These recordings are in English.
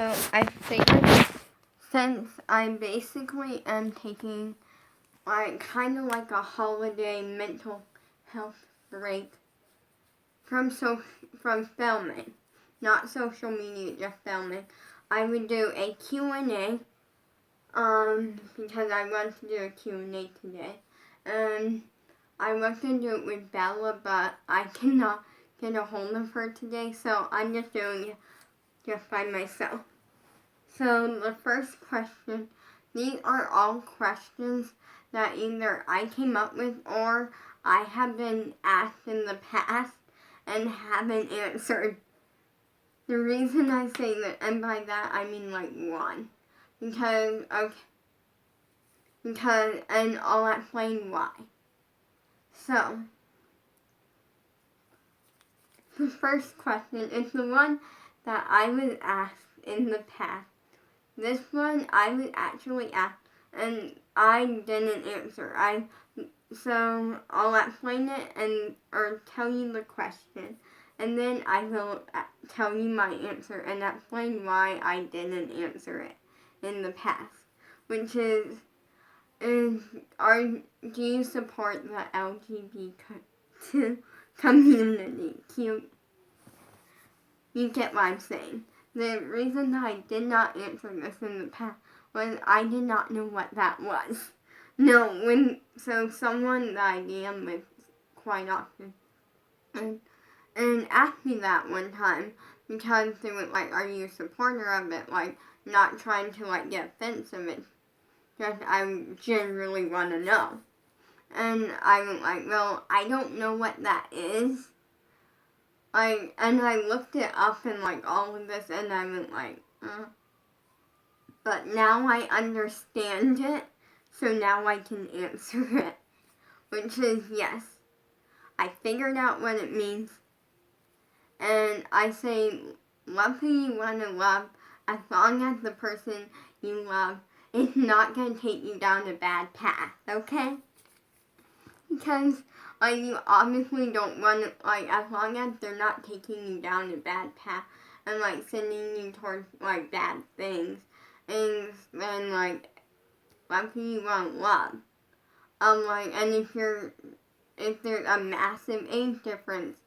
So I figured since I basically am taking kind of like a holiday mental health break from filming, not social media, just filming, I would do a Q&A because I want to do a Q&A today. And I was going to do it with Bella, but I cannot get a hold of her today, so I'm just doing it just by myself. So the first question, these are all questions that either I came up with or I have been asked in the past and haven't answered. The reason I say that, and by that I mean like one, because, and I'll explain why. So, the first question is the one that I was asked in the past. This one I was actually asked and I didn't answer. So I'll explain it or tell you the question, and then I will tell you my answer and explain why I didn't answer it in the past, which is do you support the LGBT community? You get what I'm saying. The reason that I did not answer this in the past was I did not know what that was. No, so someone that I am with quite often and asked me that one time because they were like, are you a supporter of it? Like, not trying to like get offensive. It's just I generally want to know. And I was like, well, I don't know what that is. And I looked it up and like all of this, and I went like, But now I understand it, so now I can answer it. Which is yes. I figured out what it means. And I say, love who you want to love, as long as the person you love is not going to take you down a bad path, okay? Because you obviously don't want to, as long as they're not taking you down a bad path and, sending you towards, bad things, and then, love who you want to love. And if there's a massive age difference,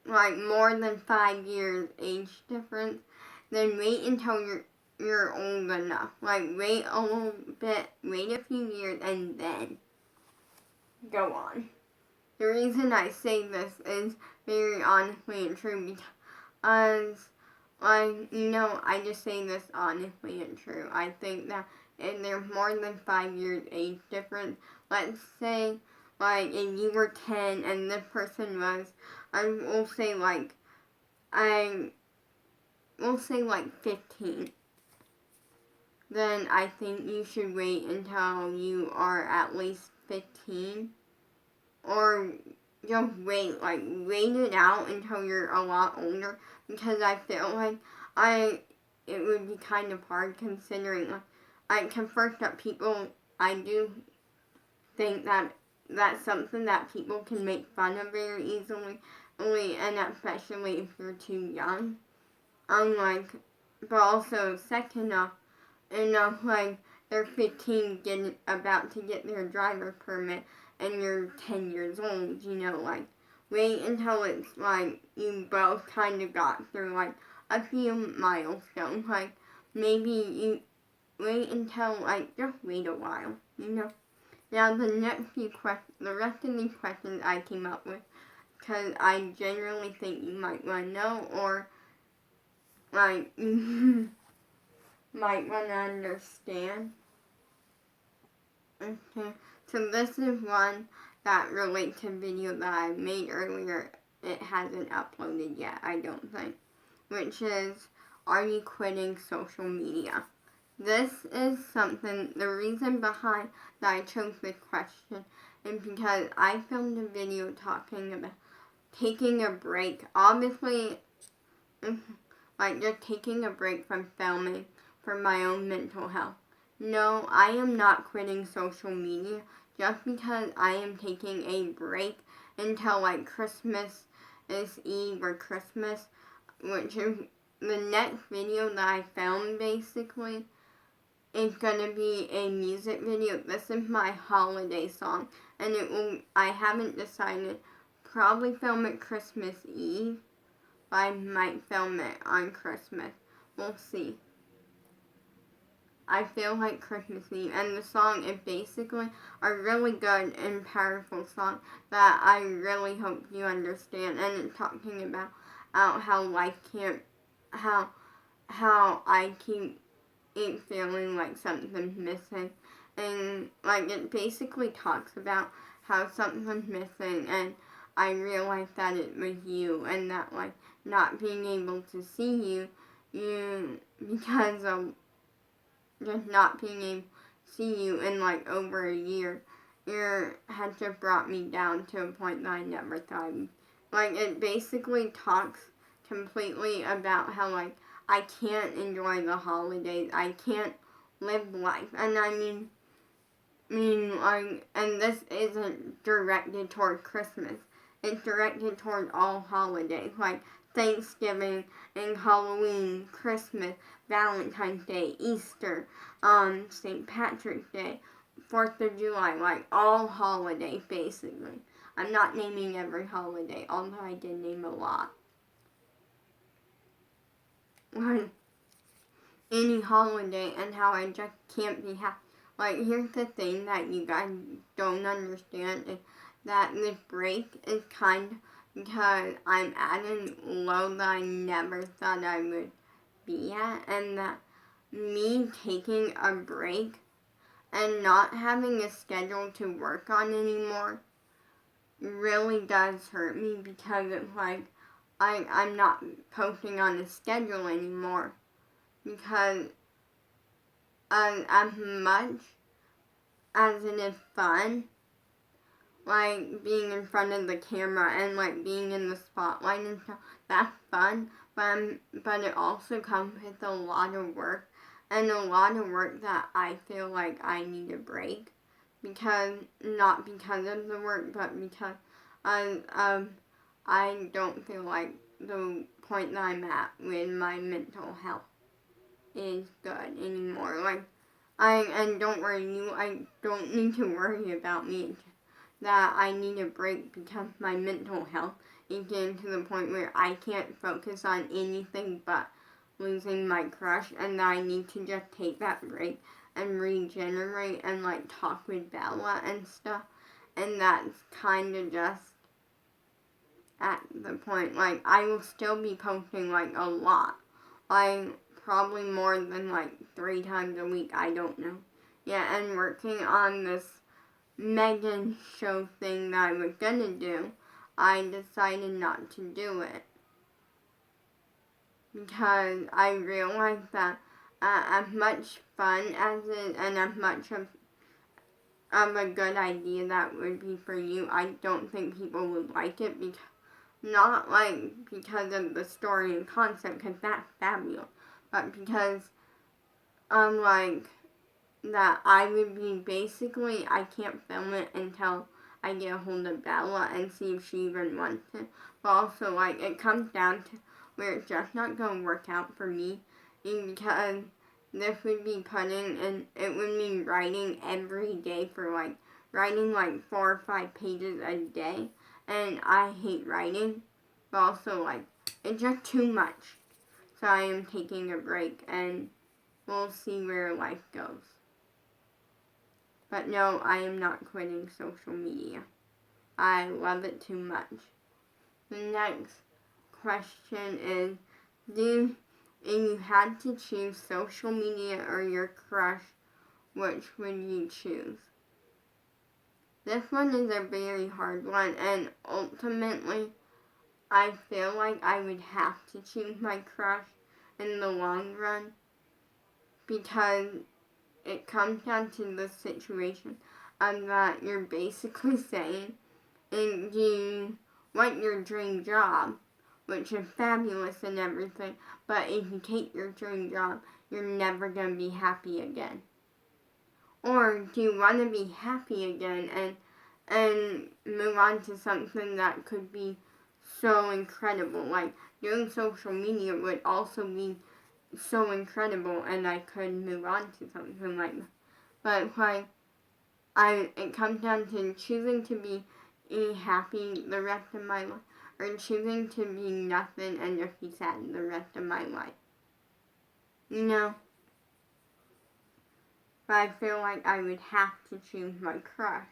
more than 5 years age difference, then wait until you're old enough. Wait a little bit, wait a few years, and then go on. The reason I say this is very honestly and true because, I just say this honestly and true. I think that if there's more than 5 years age difference, let's say, if you were 10 and this person was, we'll say 15, then I think you should wait until you are at least 15. Or just wait it out until you're a lot older, because I feel like it would be kind of hard considering, first up people, I do think that that's something that people can make fun of very easily, and especially if you're too young. But also second off, they're 15 about to get their driver's permit, and you're 10 years old, wait until it's, you both kind of got through, a few milestones, maybe you wait until, just wait a while, Now, the rest of these questions I came up with, because I generally think you might want to know, or, might want to understand. Okay. So this is one that relates to a video that I made earlier. It hasn't uploaded yet, I don't think. Which is, are you quitting social media? This is something, the reason behind that I chose this question is because I filmed a video talking about taking a break. Obviously, just taking a break from filming for my own mental health. No, I am not quitting social media just because I am taking a break until Christmas Eve or Christmas, which is the next video that I filmed basically is gonna be a music video. This is my holiday song, and I haven't decided. Probably film it Christmas Eve, but I might film it on Christmas. We'll see. I feel like Christmas Eve, and the song is basically a really good and powerful song that I really hope you understand. And it's talking about how life can't, how I keep feeling like something's missing, and like it basically talks about how something's missing, and I realized that it was you, and that like not being able to see you because of just not being able to see you in like over a year, had just brought me down to a point that I never thought. Like it basically talks completely about how like I can't enjoy the holidays. I can't live life, and I mean like, and this isn't directed toward Christmas. It's directed toward all holidays, like Thanksgiving and Halloween, Christmas, Valentine's Day, Easter, St. Patrick's Day, 4th of July, like all holidays basically. I'm not naming every holiday, although I did name a lot. Like any holiday, and how I just can't be happy. Like here's the thing that you guys don't understand is that this break is kind of because I'm at a low that I never thought I would be at, and that me taking a break and not having a schedule to work on anymore really does hurt me, because it's like I'm not posting on a schedule anymore, because as much as it is fun, like being in front of the camera and like being in the spotlight and stuff, that's fun, but it also comes with a lot of work, and a lot of work that I feel like I need a break, because not because of the work, but because I don't feel like the point that I'm at with my mental health is good anymore. Like and don't worry, I don't need to worry about me, that I need a break because my mental health is getting to the point where I can't focus on anything but losing my crush, and that I need to just take that break and regenerate and like talk with Bella and stuff. And that's kind of just at the point. Like I will still be posting like a lot, like probably more than like 3 times a week, I don't know. Yeah, and working on this Megan show thing that I was gonna do, I decided not to do it, because I realized that as much fun as it, and as much of a good idea that would be for you, I don't think people would like it, because not like because of the story and concept, because that's fabulous, but because like that I would be basically, I can't film it until I get a hold of Bella and see if she even wants it. But also, like, it comes down to where it's just not going to work out for me, because this would be putting, and it would mean writing every day for like, writing like 4 or 5 pages a day, and I hate writing, but also like, it's just too much. So I am taking a break, and we'll see where life goes. But no, I am not quitting social media. I love it too much. The next question is, if you had to choose social media or your crush, which would you choose? This one is a very hard one, and ultimately, I feel like I would have to choose my crush in the long run, because it comes down to the situation of that you're basically saying, and you want your dream job, which is fabulous and everything, but if you take your dream job, you're never going to be happy again. Or do you want to be happy again and move on to something that could be so incredible. Like, doing social media would also be so incredible, and I could move on to something like that. But like, it comes down to choosing to be happy the rest of my life, or choosing to be nothing and just be sad the rest of my life. You know? But I feel like I would have to choose my crush.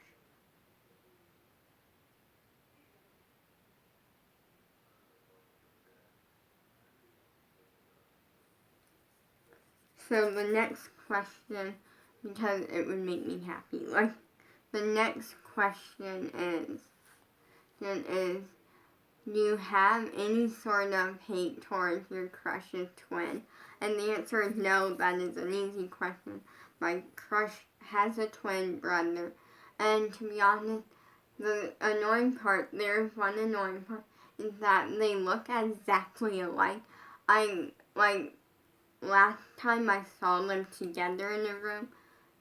So the next question, because it would make me happy, like, the next question is, do you have any sort of hate towards your crush's twin? And the answer is no, that is an easy question. My crush has a twin brother, and to be honest, the annoying part, there's one annoying part, is that they look exactly alike. Last time I saw them together in a room,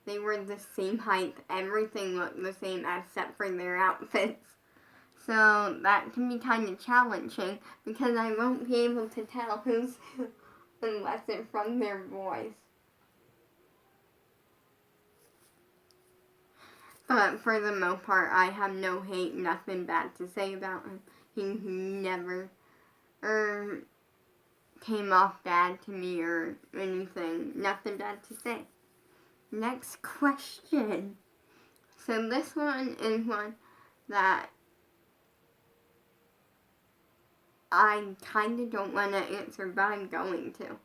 they were the same height, everything looked the same except for their outfits. So that can be kind of challenging because I won't be able to tell who's who unless it's from their voice. But for the most part, I have no hate, nothing bad to say about him. He never came off bad to me or anything. Nothing bad to say. Next question. So this one is one that I kind of don't want to answer, but I'm going to.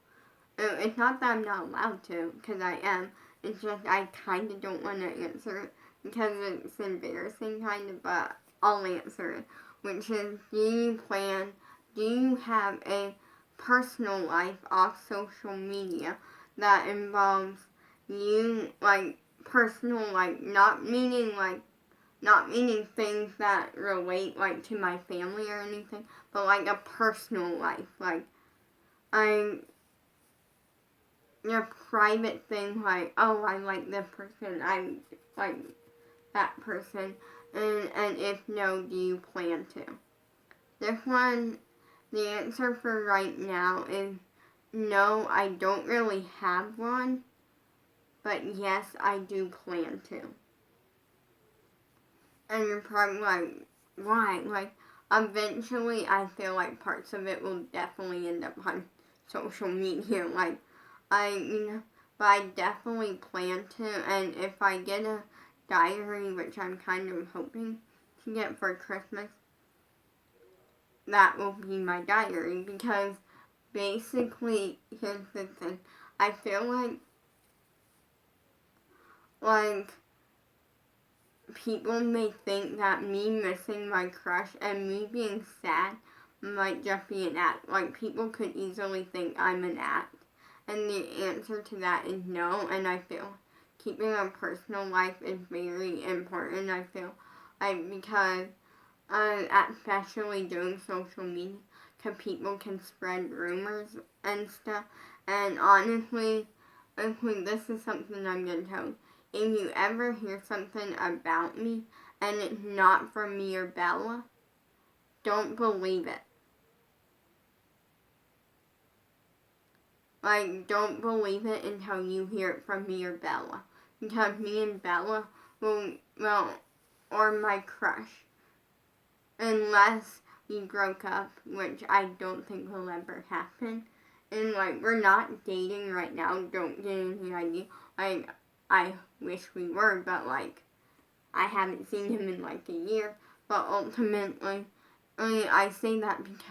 It's not that I'm not allowed to, because I am. It's just I kind of don't want to answer it because it's embarrassing, kind of, but I'll answer it. Which is, do you have a personal life off social media that involves you, like, personal, like, not meaning things that relate, like, to my family or anything, but, like, a personal life. Like, your private thing, like, oh, I like this person, I like that person, and if no, do you plan to? This one, the answer for right now is no, I don't really have one, but yes, I do plan to. And you're probably like, why? Like, eventually I feel like parts of it will definitely end up on social media. Like, but I definitely plan to. And if I get a diary, which I'm kind of hoping to get for Christmas, that will be my diary. Because basically, here's the thing. I feel like people may think that me missing my crush and me being sad might just be an act. Like, people could easily think I'm an act. And the answer to that is no, and I feel keeping a personal life is very important, I feel like, because especially doing social media, because people can spread rumors and stuff, and honestly, this is something I'm going to tell you. If you ever hear something about me and it's not from me or Bella, don't believe it. Like, don't believe it until you hear it from me or Bella. Because me and Bella or my crush, unless we broke up, which I don't think will ever happen. And, like, we're not dating right now, don't get any idea. Like, I wish we were, but, like, I haven't seen him in, like, a year. But ultimately, I say that because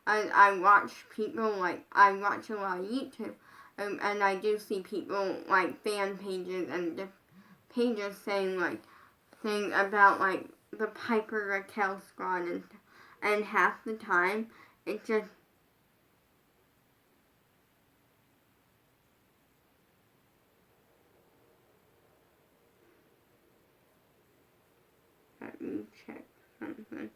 I watch people, like, I watch a lot of YouTube, and I do see people, like, fan pages and pages saying about, like, the Piper Raquel squad and half the time, it just, let me check something.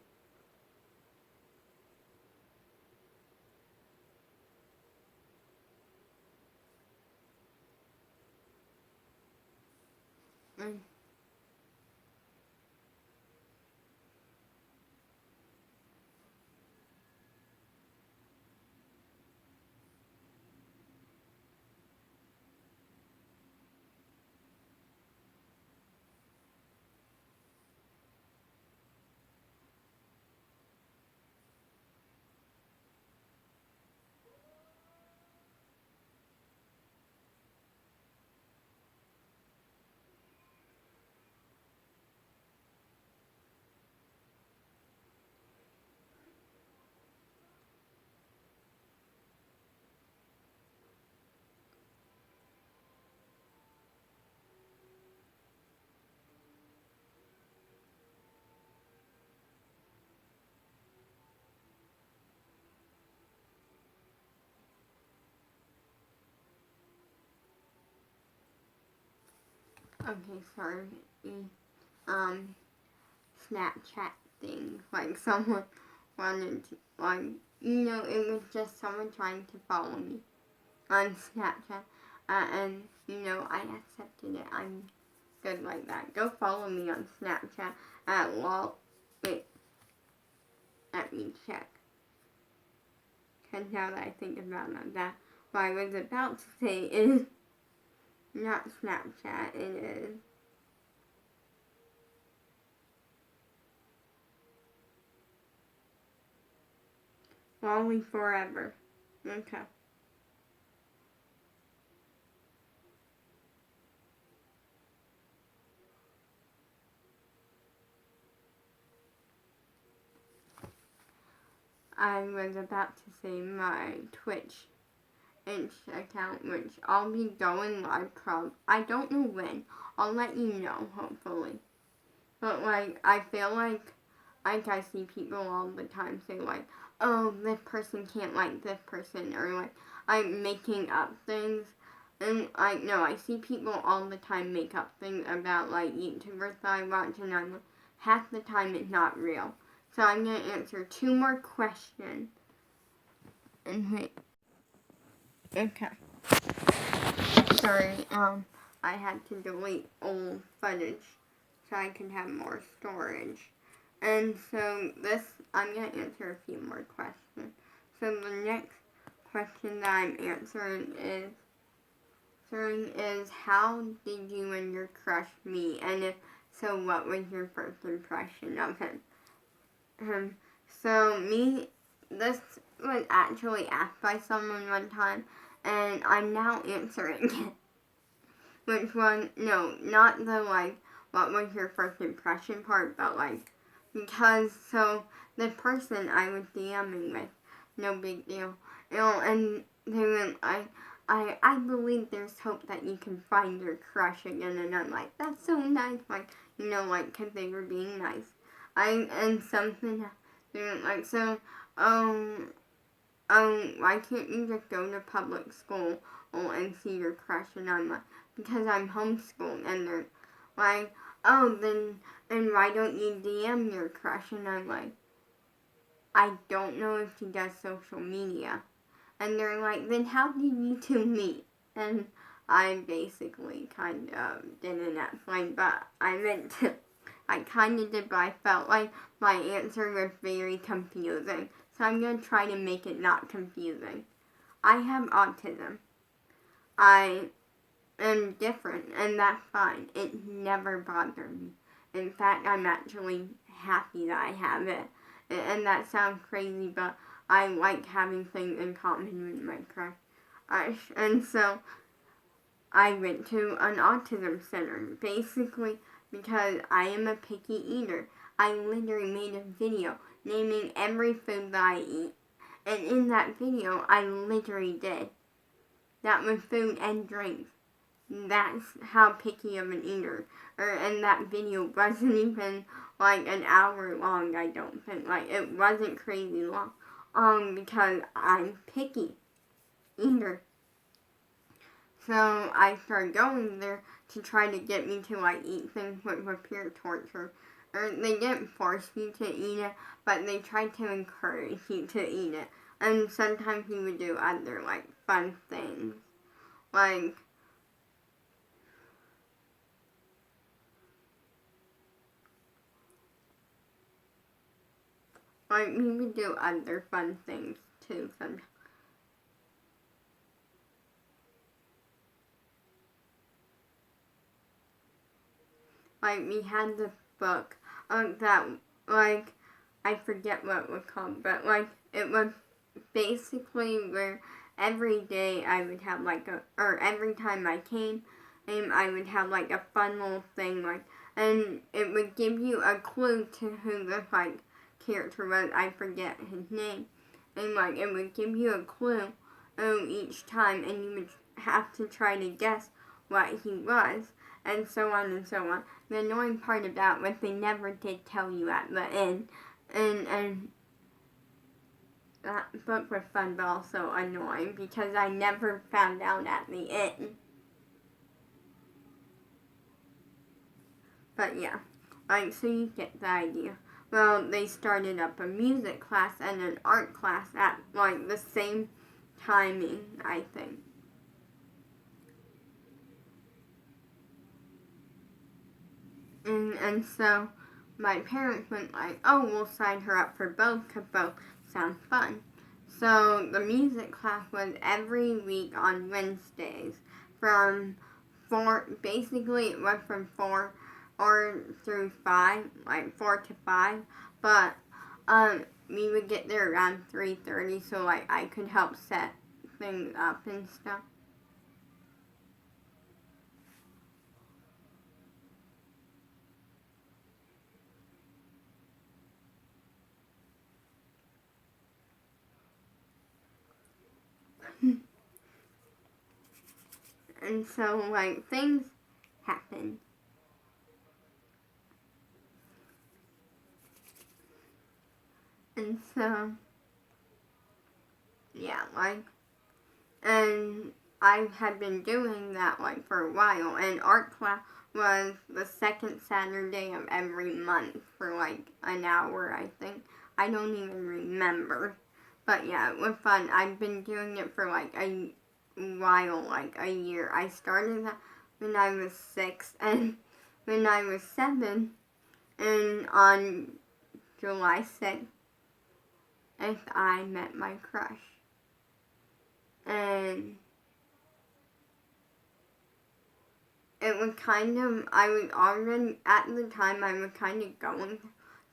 Okay, sorry. Snapchat thing. Like someone wanted to, like, it was just someone trying to follow me on Snapchat. And, I accepted it. I'm good like that. Go follow me on Snapchat at wait, let me check. Because now that I think about that, what I was about to say is not Snapchat, it is Wally Forever. Okay. I was about to say my Twitch account, which I'll be going live I don't know when. I'll let you know, hopefully. But, I feel like I see people all the time say, oh, this person can't like this person, or, I'm making up things. And, no, I see people all the time make up things about, YouTubers that I watch, and half the time it's not real. So I'm going to answer 2 more questions. And wait. Okay. Sorry, I had to delete old footage so I could have more storage. And so I'm going to answer a few more questions. So the next question that I'm answering is how did you and your crush meet? And if so, what was your first impression of him? This was actually asked by someone one time, and I'm now answering it. Which one? No, not the, what was your first impression part, but, because, the person I was DMing with, no big deal. And they went, I believe there's hope that you can find your crush again, and I'm like, that's so nice, because they were being nice. And something, they went why can't you just go to public school and see your crush? And I'm like, because I'm homeschooled. And they're like, then why don't you DM your crush? And I'm like, I don't know if she does social media. And they're like, then how did you 2 meet? And I basically kind of didn't explain, but I meant to. I kind of did, but I felt like my answer was very confusing. So I'm going to try to make it not confusing. I have autism. I am different, and that's fine. It never bothered me. In fact, I'm actually happy that I have it. And that sounds crazy, but I like having things in common with my crush. And so I went to an autism center, basically because I am a picky eater. I literally made a video naming every food that I eat. And in that video, I literally did. That was food and drinks. That's how picky of an eater. And that video wasn't even an hour long, I don't think. It wasn't crazy long. Because I'm picky eater. So I started going there to try to get me to eat things which were pure torture. Or they didn't force you to eat it, but they tried to encourage you to eat it. And sometimes you would do other fun things. We would do other fun things too sometimes. We had this book that, I forget what it was called, but, it was basically where every day I would have, or every time I came, I would have, a fun little thing, and it would give you a clue to who the, character was. I forget his name. And, it would give you a clue each time, and you would have to try to guess what he was, and so on and so on. The annoying part about was they never did tell you at the end, and that book was fun but also annoying because I never found out at the end. But yeah, like, so you get the idea. Well, they started up a music class and an art class at, like, the same timing, I think. And so my parents went like, oh, we'll sign her up for both because both sound fun. So the music class was every week on Wednesdays from 4, basically it went from 4 or through 5, like 4 to 5, but we would get there around 3:30 so like I could help set things up and stuff. And so like things happen. And so yeah, like, and I had been doing that like for a while, and art class was the second Saturday of every month for like an hour, I think. I don't even remember. But yeah, it was fun. I've been doing it for like a while, like a year. I started that when I was 6, and when I was 7, and on July 6th, I met my crush. And it was kind of, I was already, at the time, I was kind of going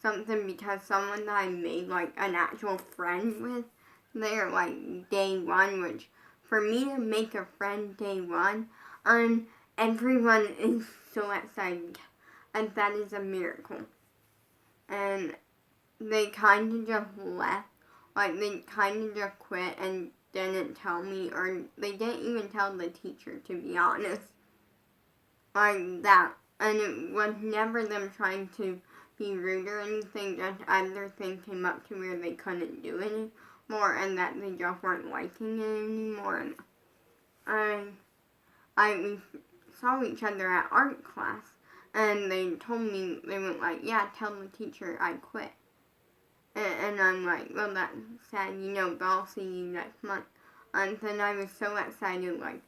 something because someone that I made, like, an actual friend with there, like, day one, which, for me to make a friend day one, everyone is so excited, and that is a miracle. And they kind of just left, like, they kind of just quit and didn't tell me, or they didn't even tell the teacher, to be honest. Like that. And it was never them trying to be rude or anything, just other things came up to where they couldn't do anymore and that they just weren't liking it anymore. And we saw each other at art class and they told me, they went like, yeah, tell the teacher I quit. And I'm like, well, that's sad, but I'll see you next month. And then I was so excited, like,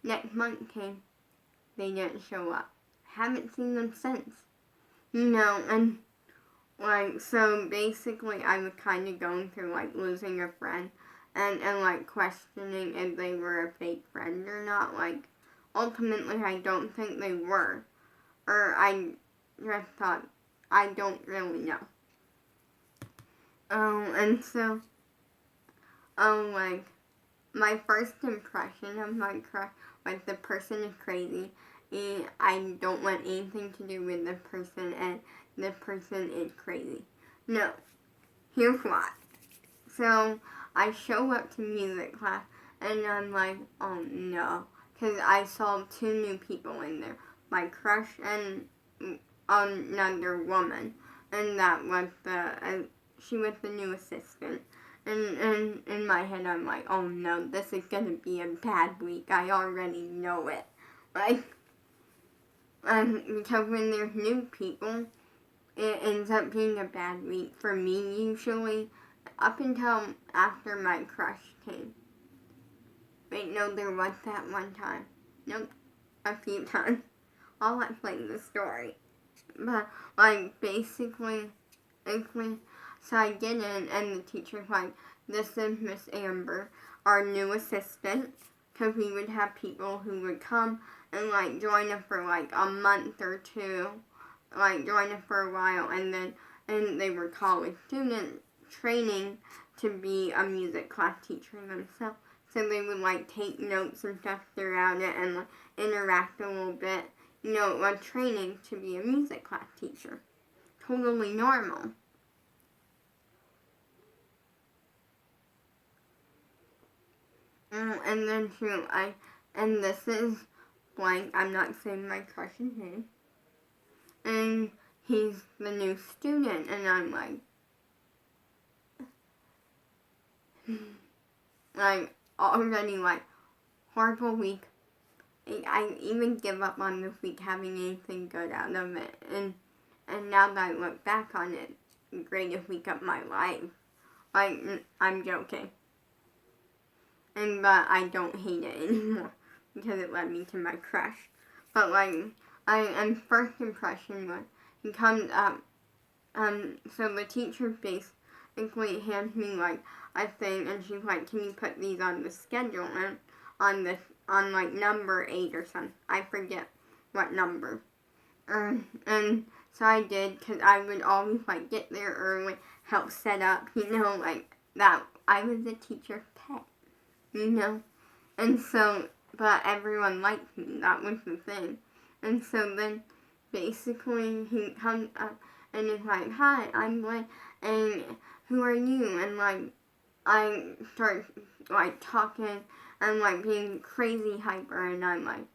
next month came. They didn't show up. Haven't seen them since. And like, so basically I was kind of going through like losing a friend and like questioning if they were a fake friend or not. Like, ultimately I don't think they were. Or I just thought, I don't really know. And so, like, my first impression of my crush, like, the person is crazy. I don't want anything to do with the person, and the person is crazy. No. Here's why. So, I show up to music class, and I'm like, oh no. Because I saw 2 new people in there. My crush and another woman. And that was she was the new assistant. And in my head, I'm like, oh no, this is going to be a bad week. I already know it. Like, because when there's new people, it ends up being a bad week for me usually, up until after my crush came. Wait, no, there was that one time. Nope, a few times. I'll explain the story. But, like, basically, so I get in, and the teacher's like, this is Miss Amber, our new assistant, because we would have people who would come and, like, join us for, like, a month or 2, like, join us for a while, and they were college students training to be a music class teacher themselves. So they would, like, take notes and stuff throughout it and, like, interact a little bit. A training to be a music class teacher. Totally normal. And then and this is blank, I'm not saying my crush's name. And he's the new student, and I'm like already like, horrible week. I even give up on this week having anything good out of it. And now that I look back on it, the greatest week of my life. Like, I'm joking. But I don't hate it anymore because it led me to my crush. But like, and first impression was, he comes up, so the teacher basically hands me like a thing, and she's like, can you put these on the schedule and on like number 8 or something. I forget what number. And so I did, because I would always like get there early, help set up, like that. I was a teacher's pet, and so, but everyone liked me, that was the thing. And so then basically he comes up and is like, hi, I'm Blake, and who are you? And like, I start like talking and like being crazy hyper, and I'm like,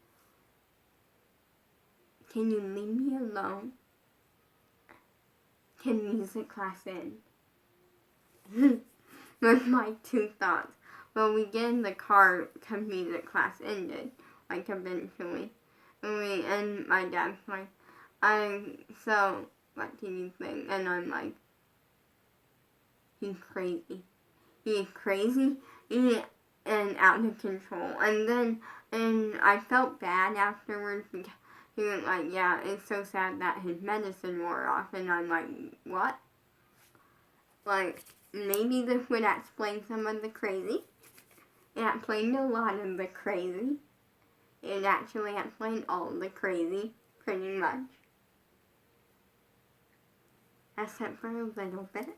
can you leave me alone? Can music class end? That's my 2 thoughts. Well, we get in the car because music class ended, like eventually. And my dad's like, so, what do you think? And I'm like, he's crazy. He's crazy and out of control. And I felt bad afterwards because he was like, yeah, it's so sad that his medicine wore off. And I'm like, what? Like, maybe this would explain some of the crazy. It explained a lot of the crazy. It actually explained all the crazy, pretty much. Except for a little bit.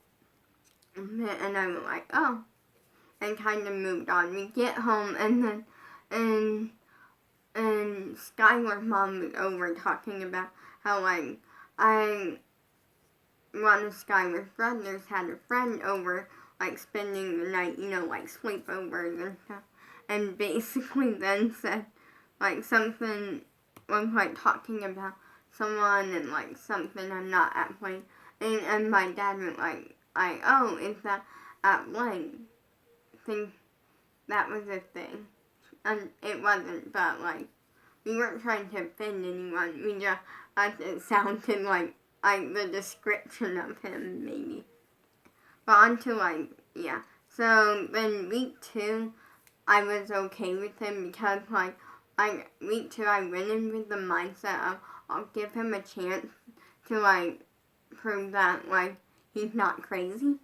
And I was like, oh. And kind of moved on. We get home, and then, and Skylar's mom was over talking about how, like, one of Skylar's brothers had a friend over, like, spending the night, like, sleepovers and stuff. And basically then said, like, something was, like, talking about someone and, like, something I'm not at Blaine. And my dad was like, oh, is that at Blaine? Think that was a thing. And it wasn't, but, like, we weren't trying to offend anyone. We just, it sounded like the description of him, maybe. But on to, like, yeah. So, then week 2, I was okay with him because, like, week 2, I went in with the mindset of, I'll give him a chance to, like, prove that, like, he's not crazy.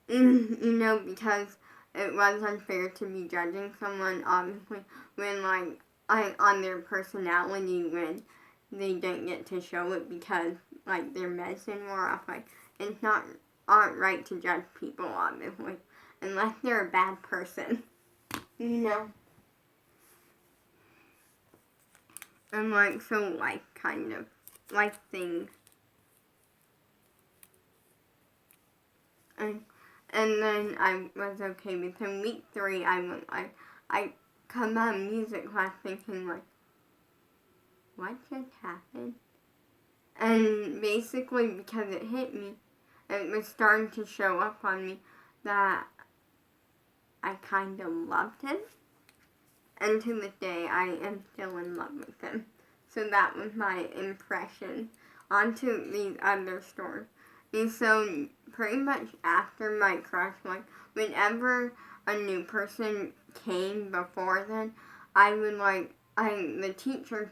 Because it was unfair to be judging someone, obviously, when, like, on their personality, when they didn't get to show it because, like, their medicine wore off. Like, it's not right to judge people, obviously, unless they're a bad person, And, like, so, like, kind of, like, things. And then I was okay with him. Week 3, I come out of music class thinking, like, what just happened? And basically, because it hit me, it was starting to show up on me that I kind of loved him. And to this day, I am still in love with him. So that was my impression. On to these other stories. And so, pretty much after my crush, like, whenever a new person came before then, I would, like, the teachers,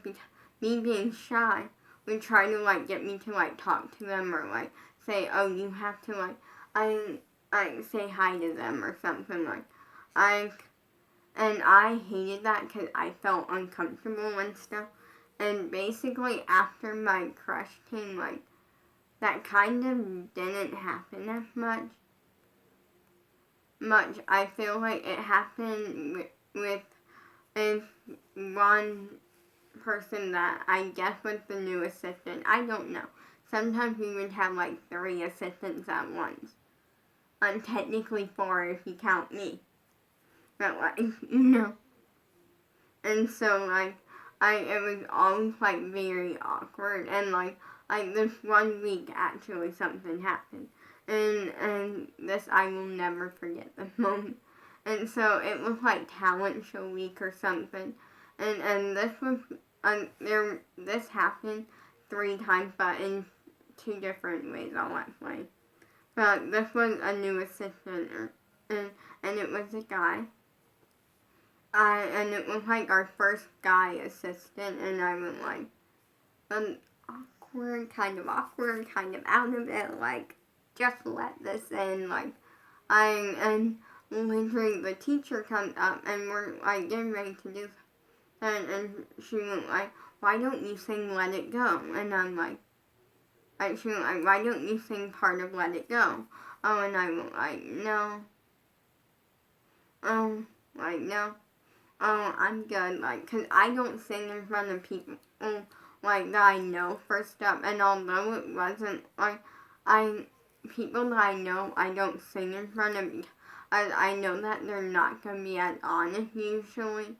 me being shy, would try to, like, get me to, like, talk to them or, like, say, oh, you have to, like, I say hi to them or something, like, and I hated that because I felt uncomfortable and stuff. And basically, after my crush came, like, that kind of didn't happen as much. I feel like it happened with one person that I guess was the new assistant. I don't know. Sometimes we would have like 3 assistants at once. And technically 4 if you count me. But like, And so like, it was always like very awkward, and like this one week actually something happened. And this, I will never forget this moment. And so it was like talent show week or something. And this was, this happened 3 times, but in 2 different ways, I'll explain. But this was a new assistant, and it was a guy. And it was like our first guy assistant, and I was like, awkward, kind of out of it, like, just let this in, like, and literally the teacher comes up, and we're, like, getting ready to do something, and she was like, why don't you sing Let It Go? And I'm like, she was like, why don't you sing part of Let It Go? Oh, and I was like, no. No. Oh, I'm good, like, 'cause I don't sing in front of people, like, that I know first up, and although it wasn't, like, people that I know, I don't sing in front of, because I know that they're not gonna be as honest usually,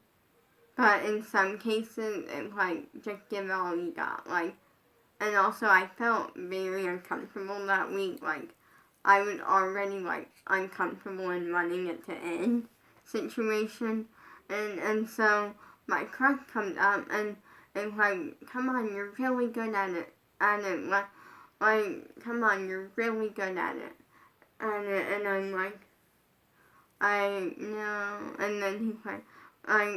but in some cases, it's like, just give it all you got, like, and also I felt very uncomfortable that week, like, I was already, like, uncomfortable in running it to end situation. And so my crush comes up and like, come on, you're really good at it. Like, come on, you're really good at it. And I'm like, I know. And then he's like,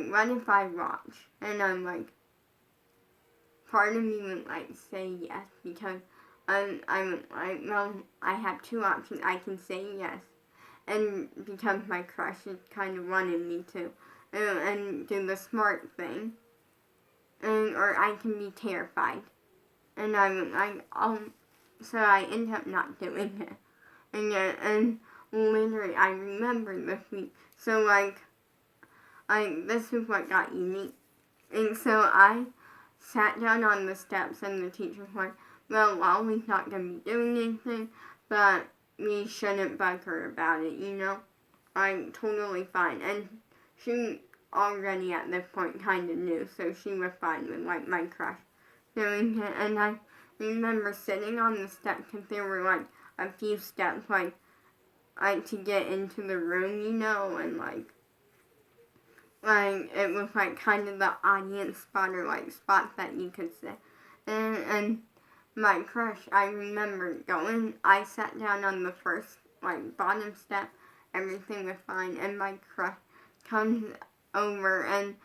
what if I watch? And I'm like, part of me would like say yes, because I'm like, well, I have 2 options. I can say yes, and because my crush is kind of wanting me to, and do the smart thing, or I can be terrified, and I'm like, so I end up not doing it, and literally I remember this week, so like this is what got unique, and so I sat down on the steps, and the teacher was like, well, Wally's not gonna be doing anything, but we shouldn't bug her about it, you know? I'm totally fine. And she already at this point kind of knew, so she was fine with, like, my crush doing it. And I remember sitting on the steps, because there were, like, a few steps, like, to get into the room, you know? And, like, it was, like, kind of the audience spot, or, like, spot that you could sit. And my crush, I remember going, I sat down on the first, like, bottom step, everything was fine, and my crush comes over and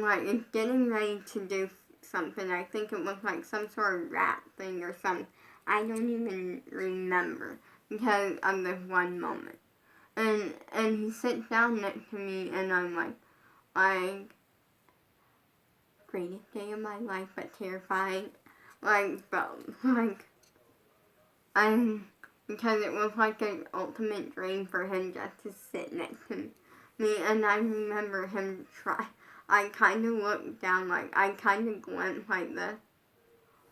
like, is getting ready to do something. I think it was, like, some sort of rap thing or something. I don't even remember, because of this one moment. And he sits down next to me, and I'm like, greatest day of my life, but terrifying. Like, both. Like, because it was like an ultimate dream for him just to sit next to me, and I remember him try. I kind of looked down, like, I kind of glanced like this,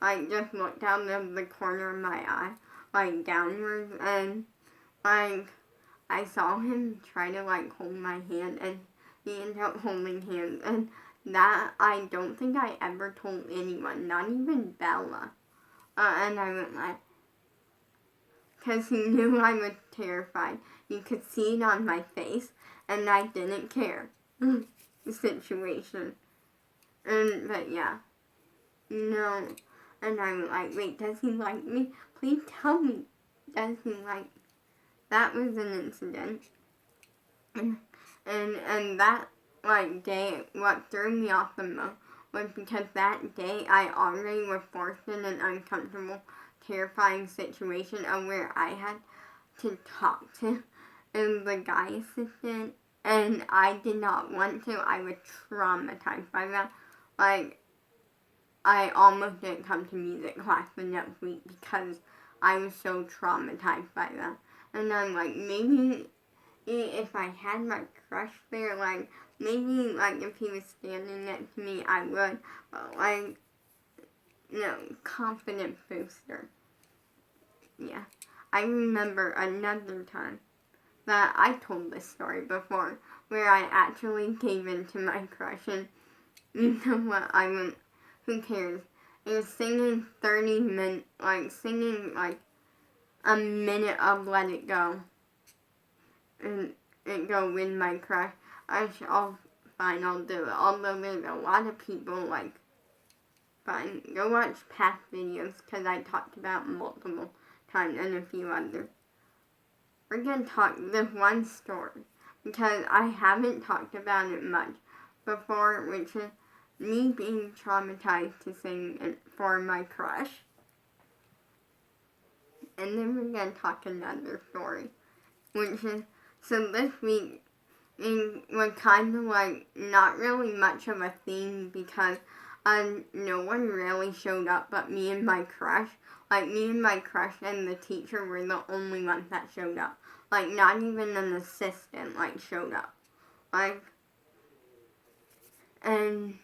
like, just looked down the corner of my eye, like, downwards, and, like, I saw him try to, like, hold my hand, and he ended up holding hands, and that I don't think I ever told anyone, not even Bella. And I went like, because he knew I was terrified. You could see it on my face, and I didn't care. The situation. But yeah. No. And I'm like, wait, does he like me? Please tell me. Does he like me? That was an incident. And that, like, day, what threw me off the most was because that day I already was forced in an uncomfortable, terrifying situation of where I had to talk to the guy assistant, and I did not want to. I was traumatized by that. Like, I almost didn't come to music class the next week because I was so traumatized by that. And I'm like, maybe if I had my crush there, like, maybe, like, if he was standing next to me, I would, but, like, no, confidence booster. Yeah. I remember another time that I told this story before, where I actually gave in to my crush, and you know what, who cares? It was singing 30 minutes, like, singing, like, a minute of Let It Go. And it go with my crush. I was all fine, I'll do it. Although there's a lot of people, like, fine, go watch past videos, because I talked about multiple times and a few others. We're going to talk this one story, because I haven't talked about it much before, which is me being traumatized to sing for my crush. And then we're going to talk another story, which is, so this week, it was kind of like not really much of a theme because no one really showed up but me and my crush. Like, me and my crush and the teacher were the only ones that showed up. Like, not even an assistant, like, showed up. Like, and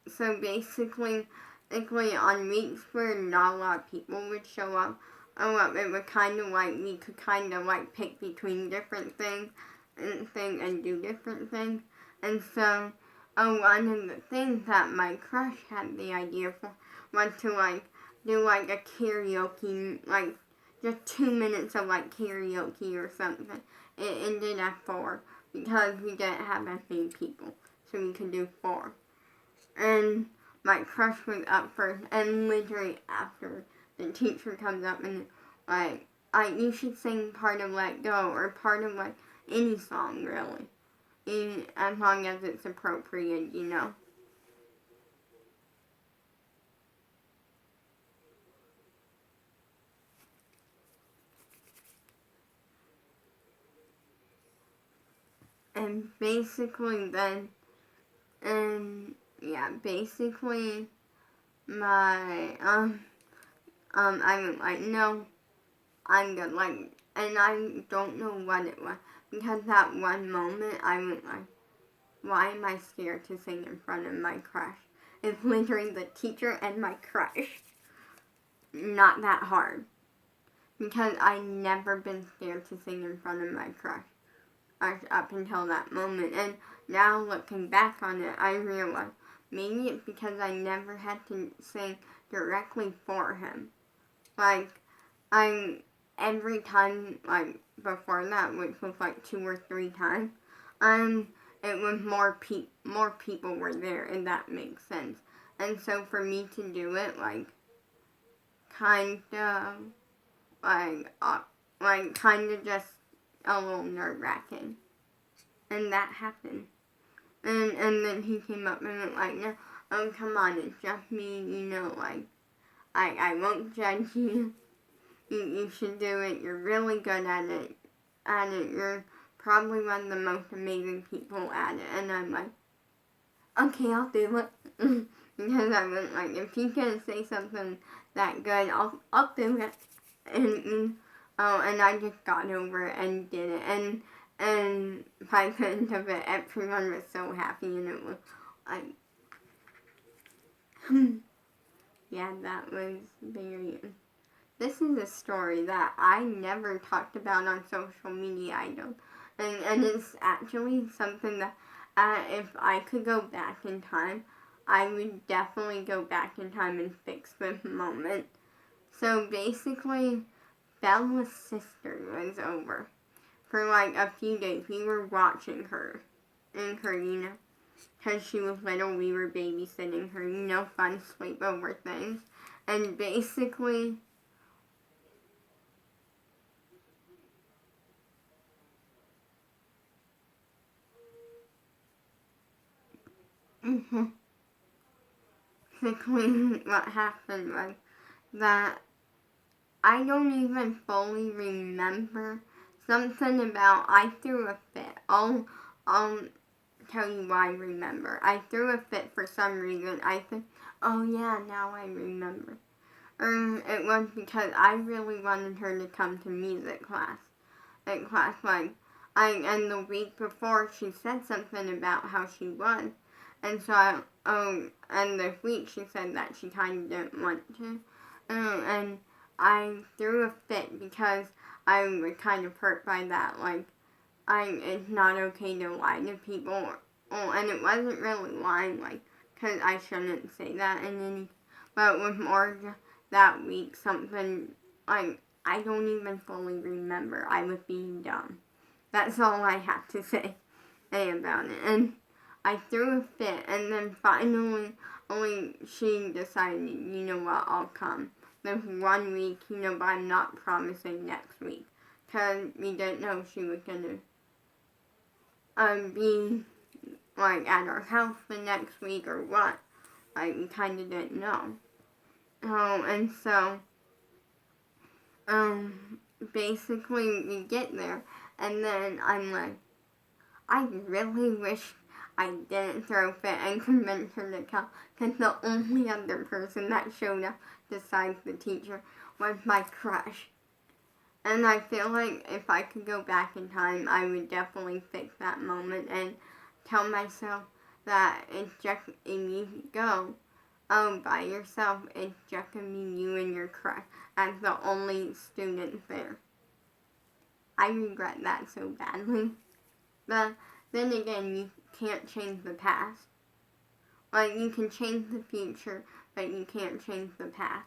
so basically on weeks where not a lot of people would show up, it was kind of like we could kind of like pick between different things and do different things. And so one of the things that my crush had the idea for was to like do like a karaoke, like just 2 minutes of like karaoke or something. It ended at 4 because we didn't have as many people, so we could do 4. And my crush was up first, and literally after the teacher comes up and like, you should sing part of Let Go or part of like any song really, as long as it's appropriate, you know. And basically then, basically my I was like, no, I'm good, like, and I don't know what it was, because that one moment I was like, why am I scared to sing in front of my crush? It's literally the teacher and my crush. Not that hard, because I never been scared to sing in front of my crush up until that moment. And now looking back on it, I realize maybe it's because I never had to sing directly for him. Like, every time, like, before that, which was like 2 or 3 times, it was more people were there, if that makes sense. And so for me to do it, like, kind of, kind of just a little nerve-wracking. And that happened. And then he came up and was like, no, oh, come on, it's just me, you know, like, I won't judge you. You should do it. You're really good at it. You're probably one of the most amazing people at it. And I'm like, okay, I'll do it. Because I was like, if he's gonna say something that good, I'll do it. And I just got over it and did it. And by the end of it, everyone was so happy, and it was like, yeah, that was very. This is a story that I never talked about on social media, I don't. And it's actually something that if I could go back in time, I would definitely go back in time and fix this moment. So basically, Bella's sister was over for like a few days. We were watching her and her, you know, because she was little, we were babysitting her, you know, fun sleepover things. And basically, basically what happened was that I don't even fully remember something about I threw a fit. I'll tell you why I remember. I threw a fit for some reason. I think, oh yeah, now I remember. It was because I really wanted her to come to music class. And the week before she said something about how she was. And so and this week she said that she kind of didn't want to. And I threw a fit because I was kind of hurt by that. Like, it's not okay to lie to people. And it wasn't really lying, like, because I shouldn't say that but it was more that week something, like, I don't even fully remember. I was being dumb. That's all I have to say. say about it. And I threw a fit, and then finally, only she decided, you know what, I'll come. This 1 week, but I'm not promising next week. Because we didn't know if she was going to be, at our house the next week or what. We kind of didn't know. And so, basically we get there, and then I'm like, I really wish I didn't throw a fit and convince her to come, because the only other person that showed up besides the teacher was my crush. And I feel like if I could go back in time, I would definitely fix that moment and tell myself that it's just, if you go by yourself, it's just going to be you and your crush as the only students there. I regret that so badly. But then again, you can't change the past. You can change the future, but you can't change the past.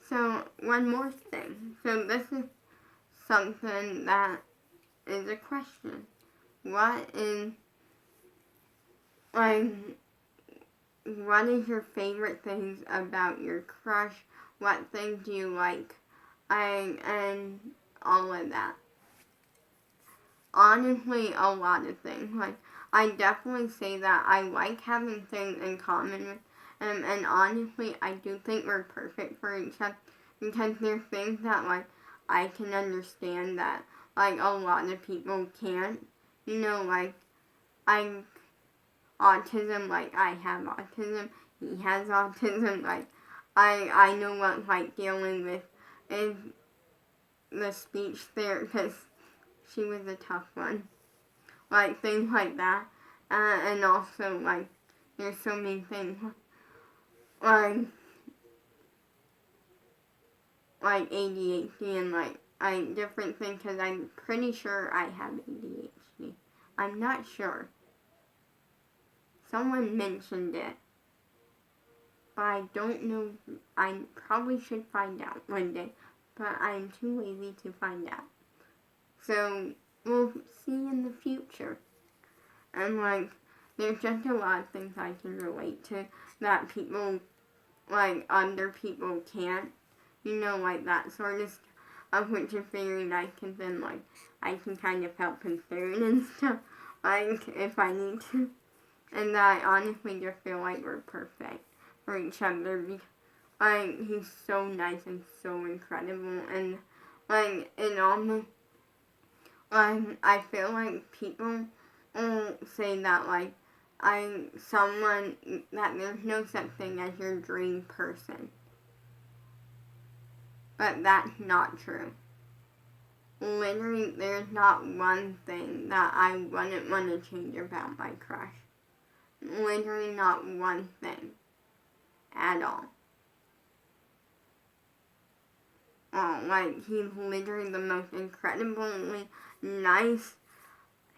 So, one more thing. So this is something that is a question. What is your favorite things about your crush? What things do you like? And all of that. Honestly, a lot of things. I definitely say that I like having things in common with them, and honestly, I do think we're perfect for each other, because there's things that, I can understand that, a lot of people can't. I'm autism, I have autism, he has autism, I know what, dealing with is the speech therapist. She was a tough one. Things like that. And also, there's so many things, ADHD and, different things, because I'm pretty sure I have ADHD. I'm not sure. Someone mentioned it. But I don't know. I probably should find out one day. But I'm too lazy to find out. So, we'll see in the future. And, there's just a lot of things I can relate to that people, other people can't. That sort of stuff, which is very nice, because then, I can kind of help him through and stuff, if I need to. And I honestly just feel like we're perfect for each other, because, he's so nice and so incredible, and, it almost, I feel like people say that, that there's no such thing as your dream person. But that's not true. Literally, there's not one thing that I wouldn't want to change about my crush. Literally not one thing. At all. He's literally the most incredibly nice,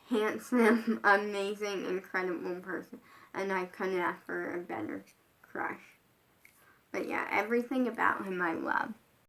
handsome, amazing, incredible person. And I couldn't ask for a better crush. But yeah, everything about him I love.